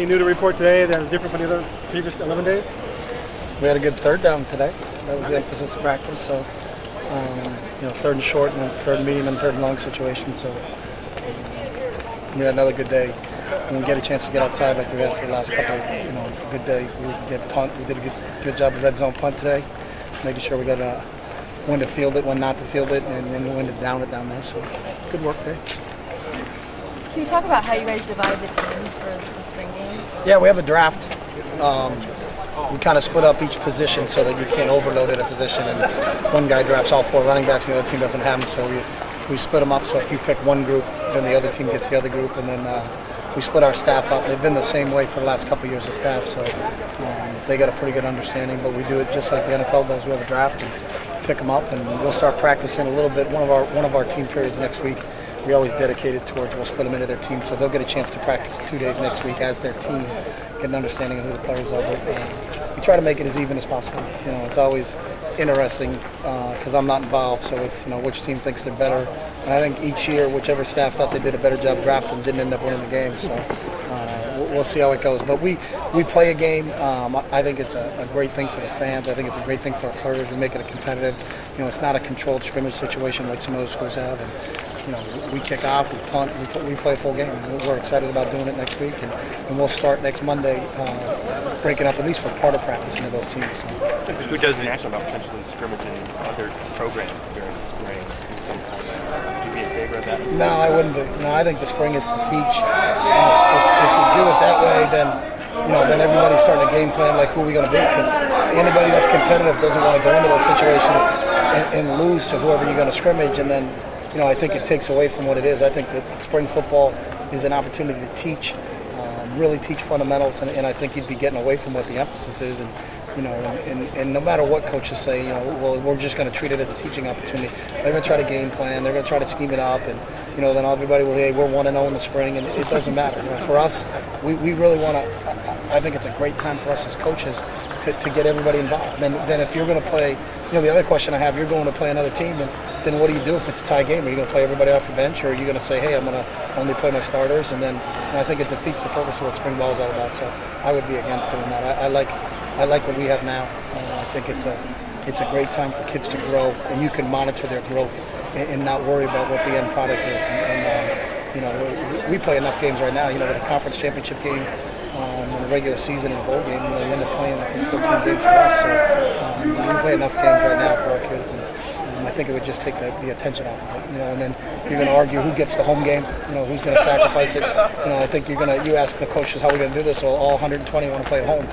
Anything new to report today that was different from the other previous 11 days? We had a good third down today. That was the emphasis of practice. So, third and short, and then third and medium, and third and long situation. So, we had another good day. When we get a chance to get outside like we had for the last couple, good day. We did punt. We did a good job of red zone punt today, making sure we got when to field it, when not to field it, and when to down it down there. So, good work day. Can you talk about how you guys divide the teams for the spring game? Yeah, we have a draft. We kind of split up each position so that you can't overload at a position, and one guy drafts all 4 running backs and the other team doesn't have them. So we split them up. So if you pick one group, then the other team gets the other group, and then we split our staff up. They've been the same way for the last couple of years of staff, so they got a pretty good understanding. But we do it just like the NFL does. We have a draft and pick them up, and we'll start practicing a little bit. One of our team periods next week, we always dedicate it towards, we'll split them into their team, so they'll get a chance to practice 2 days next week as their team, get an understanding of who the players are. But we try to make it as even as possible. It's always interesting because I'm not involved, so it's which team thinks they're better. And I think each year, whichever staff thought they did a better job drafting didn't end up winning the game. So we'll see how it goes. But we play a game. I think it's a great thing for the fans. I think it's a great thing for our players. We make it a competitive. It's not a controlled scrimmage situation like some other schools have. And we kick off, we punt, we play a full game. We're excited about doing it next week, and we'll start next Monday breaking up at least for part of practice into those teams. So. Who does the action about potentially scrimmaging other programs during the spring to some kind of, would you be in favor of that? No, I wouldn't be. No, I think the spring is to teach. If you do it that way, then everybody's starting a game plan like who are we going to beat, because anybody that's competitive doesn't want to go into those situations and lose to whoever you're going to scrimmage, and then I think it takes away from what it is. I think that spring football is an opportunity to teach, really teach fundamentals, and I think you'd be getting away from what the emphasis is. And no matter what coaches say, well, we're just going to treat it as a teaching opportunity. They're going to try to game plan. They're going to try to scheme it up, and then everybody will say, hey, we're 1-0 in the spring, and it doesn't matter. For us, we really want to. I think it's a great time for us as coaches to get everybody involved. Then if you're going to play, the other question I have, you're going to play another team, then what do you do if it's a tie game? Are you going to play everybody off your bench, or are you going to say, hey, I'm going to only play my starters? And then I think it defeats the purpose of what spring ball is all about. So I would be against doing that. I like what we have now. I think it's a great time for kids to grow, and you can monitor their growth and not worry about what the end product is. We play enough games right now. With a conference championship game, in the regular season and bowl game, you end up playing 14 games for us. So we play enough games right now for our kids, and I think it would just take the attention off of it. And then you're going to argue who gets the home game. Who's going to sacrifice it. I think you ask the coaches how we're going to do this. So all 120 want to play at home.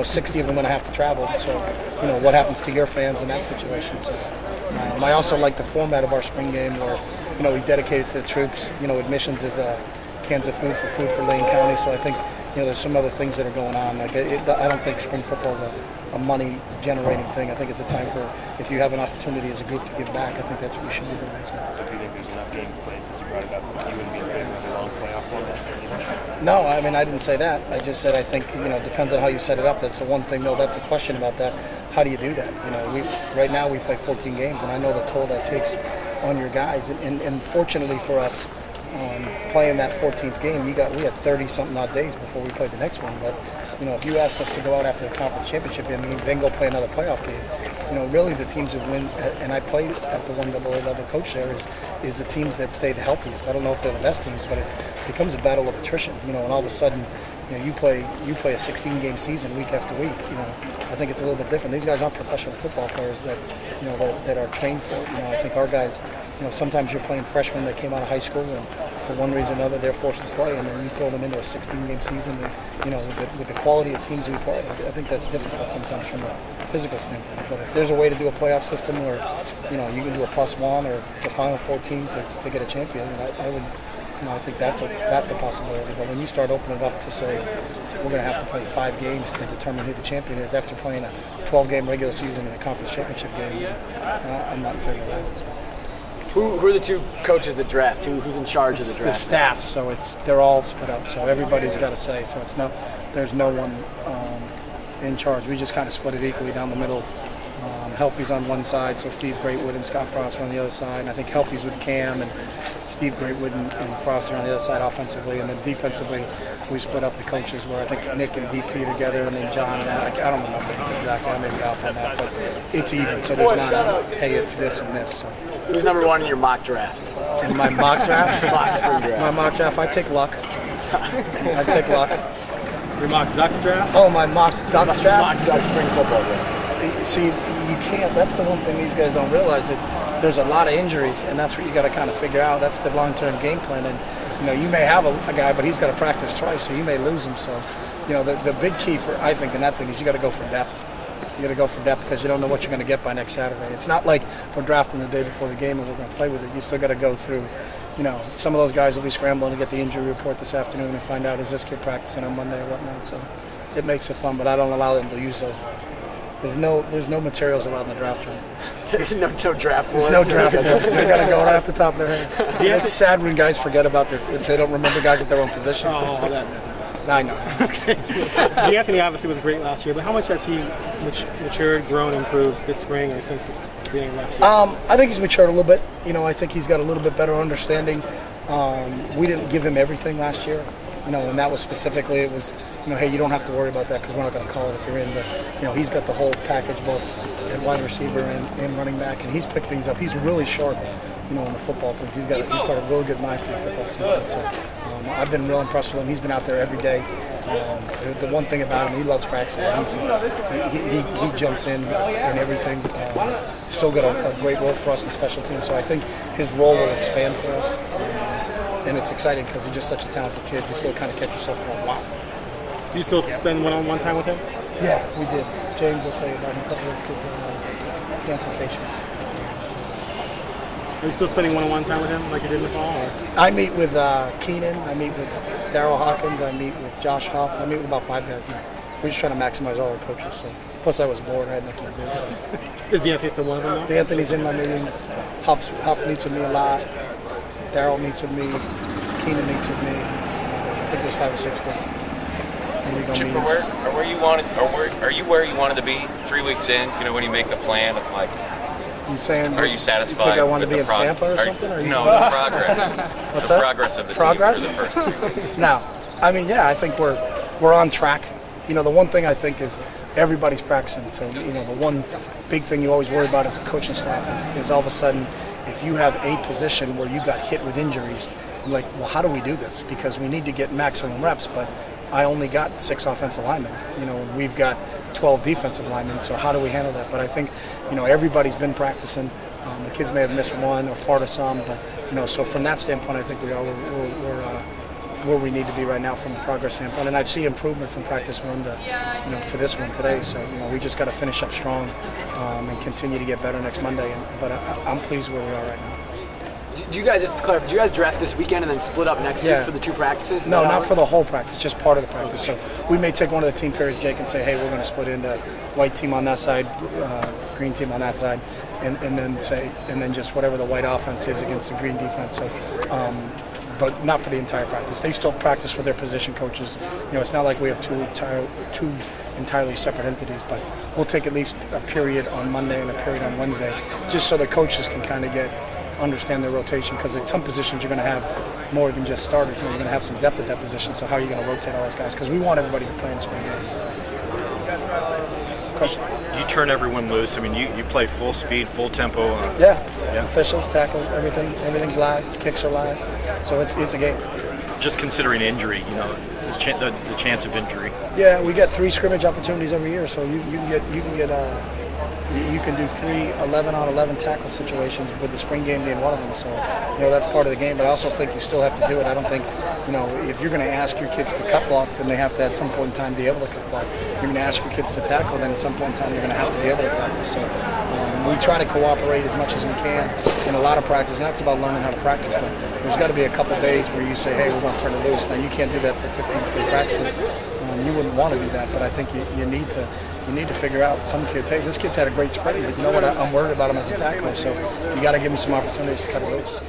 60 of them are going to have to travel. So what happens to your fans in that situation? So I also like the format of our spring game where we dedicate it to the troops. Admissions is cans of food for Lane County. So I think there's some other things that are going on. I don't think spring football is a money generating thing. I think it's a time for, if you have an opportunity as a group to give back, I think that's what we should be doing. So do you think there's enough game played since you brought it up? You wouldn't be in favor of a long playoff format? No, I didn't say that. I just said I think it depends on how you set it up. That's the one thing. No, that's a question about that. How do you do that? Right now we play 14 games, and I know the toll that takes on your guys. And fortunately for us, playing that 14th game, we had 30-something odd days before we played the next one. But if you asked us to go out after the conference championship game, then go play another playoff game, really the teams that win, and I played at the 1AA level coach there, is the teams that stay the healthiest. I don't know if they're the best teams, but it becomes a battle of attrition. And all of a sudden, you play a 16-game season week after week. I think it's a little bit different. These guys aren't professional football players that that are trained for it. I think our guys, sometimes you're playing freshmen that came out of high school, and for one reason or another they're forced to play, and then you throw them into a 16-game season. And, with the quality of teams we play, I think that's difficult sometimes from a physical standpoint. But if there's a way to do a playoff system where you can do a +1 or the final 4 teams to get a champion, I would. I think that's a possibility. But when you start opening it up to say we're going to have to play 5 games to determine who the champion is after playing a 12-game regular season and a conference championship game, I'm not in favor of that. So. Who are the 2 coaches that draft? Who's in charge of the draft? The staff. So they're all split up. So everybody's got a say. So there's no one in charge. We just kind of split it equally down the middle. Healthy's on one side, so Steve Greatwood and Scott Frost are on the other side. And I think Healthy's with Cam and Steve Greatwood and Frost are on the other side offensively. And then defensively, we split up the coaches where I think Nick and DP together, and then John and Alec. I don't remember exactly. I may be off on that, but it's even. So there's not a, hey, it's this and this. So. Who's number one in your mock draft? In my mock draft? Mock spring draft. My mock draft, I take luck. I take luck. Your mock Ducks draft? Oh, my mock Ducks draft? Mock Ducks spring football draft. See, you can't. That's the one thing these guys don't realize, that there's a lot of injuries, and that's what you got to kind of figure out. That's the long-term game plan. And you may have a guy, but he's got to practice twice, so you may lose him. So, the big key for, I think, in that thing is you got to go for depth. You got to go for depth because you don't know what you're going to get by next Saturday. It's not like we're drafting the day before the game and we're going to play with it. You still got to go through. Some of those guys will be scrambling to get the injury report this afternoon and find out, is this kid practicing on Monday or whatnot. So it makes it fun, but I don't allow them to use those. There's no materials allowed in the draft room. There's no draft board. There's no draft board. They got to go right off the top of their head. It's sad when guys forget about they don't remember guys at their own position. Oh, that doesn't. I know. Okay. D'Anthony obviously was great last year, but how much has he matured, grown, improved this spring or since the beginning of last year? I think he's matured a little bit. I think he's got a little bit better understanding. We didn't give him everything last year. And that was specifically, it was, hey, you don't have to worry about that because we're not going to call it if you're in. But, he's got the whole package, both at wide receiver and running back, and he's picked things up. He's really sharp, in the football things. He's got a really good mind for the football standpoint. So I've been real impressed with him. He's been out there every day. The one thing about him, he loves practicing. He jumps in and everything. Still got a great role for us in special teams. So I think his role will expand for us. And it's exciting because he's just such a talented kid. You still kind of catch yourself going, wow. Do you still spend one-on-one time with him? Yeah, we did. James will tell you about him. A couple of his kids on cancer patients. Are you still spending one-on-one time with him like you did in the fall? Or? I meet with Keenan. I meet with Daryl Hawkins. I memeet with Josh Huff. I meet with about 5 guys now. We're just trying to maximize all our coaches. So. Plus, I was bored. I had nothing to do. So. Is D'Anthony still one of them now? D'Anthony's in my meeting. Huff meets with me a lot. Daryl meets with me. Keenan meets with me. I think there's 5 or 6 kids. Chipper, are you where you wanted to be 3 weeks in? When you make the plan of like. You saying? Are you satisfied? You think I want to with be in Tampa or something? No, the progress. What's the that? Progress of the progress? team for the first 3 weeks. No, I think we're on track. The one thing I think is everybody's practicing. So the one big thing you always worry about as a coaching staff is all of a sudden, if you have a position where you got hit with injuries, I'm like, well, how do we do this? Because we need to get maximum reps, but I only got 6 offensive linemen. We've got 12 defensive linemen, so how do we handle that? But I think, everybody's been practicing. The kids may have missed one or part of some, but, so from that standpoint, I think we're where we need to be right now from a progress standpoint. And I've seen improvement from practice 1 to this one today. So, we just got to finish up strong and continue to get better next Monday. But I'm pleased where we are right now. Do you guys, just to clarify, do you guys draft this weekend and then split up next week for the 2 practices? No, not for the whole practice, just part of the practice. So we may take one of the team periods, Jake, and say, hey, we're going to split into white team on that side, green team on that side, and then just whatever the white offense is against the green defense. So, but not for the entire practice. They still practice with their position coaches. It's not like we have two entirely separate entities, but we'll take at least a period on Monday and a period on Wednesday, just so the coaches can kind of understand their rotation, because at some positions you're going to have more than just starters. You're going to have some depth at that position, so how are you going to rotate all those guys? Because we want everybody to play in spring games. Question? You turn everyone loose. You play full speed, full tempo. Yeah. Officials, tackle, everything's live, kicks are live, so it's a game. Just considering injury, the chance of injury. Yeah, we get 3 scrimmage opportunities every year, so you can do 3 11-on-11 tackle situations, with the spring game being one of them. So, that's part of the game. But I also think you still have to do it. I don't think, if you're going to ask your kids to cut block, then they have to at some point in time be able to cut block. If you're going to ask your kids to tackle, then at some point in time you're going to have to be able to tackle. So we try to cooperate as much as we can in a lot of practice. And that's about learning how to practice. But there's got to be a couple days where you say, hey, we're going to turn it loose. Now you can't do that for 15 straight practices. You wouldn't want to do that, but I think you need to figure out some kids, hey, this kid's had a great spring, but you know what, I'm worried about him as a tackler, so you got to give him some opportunities to cut it loose.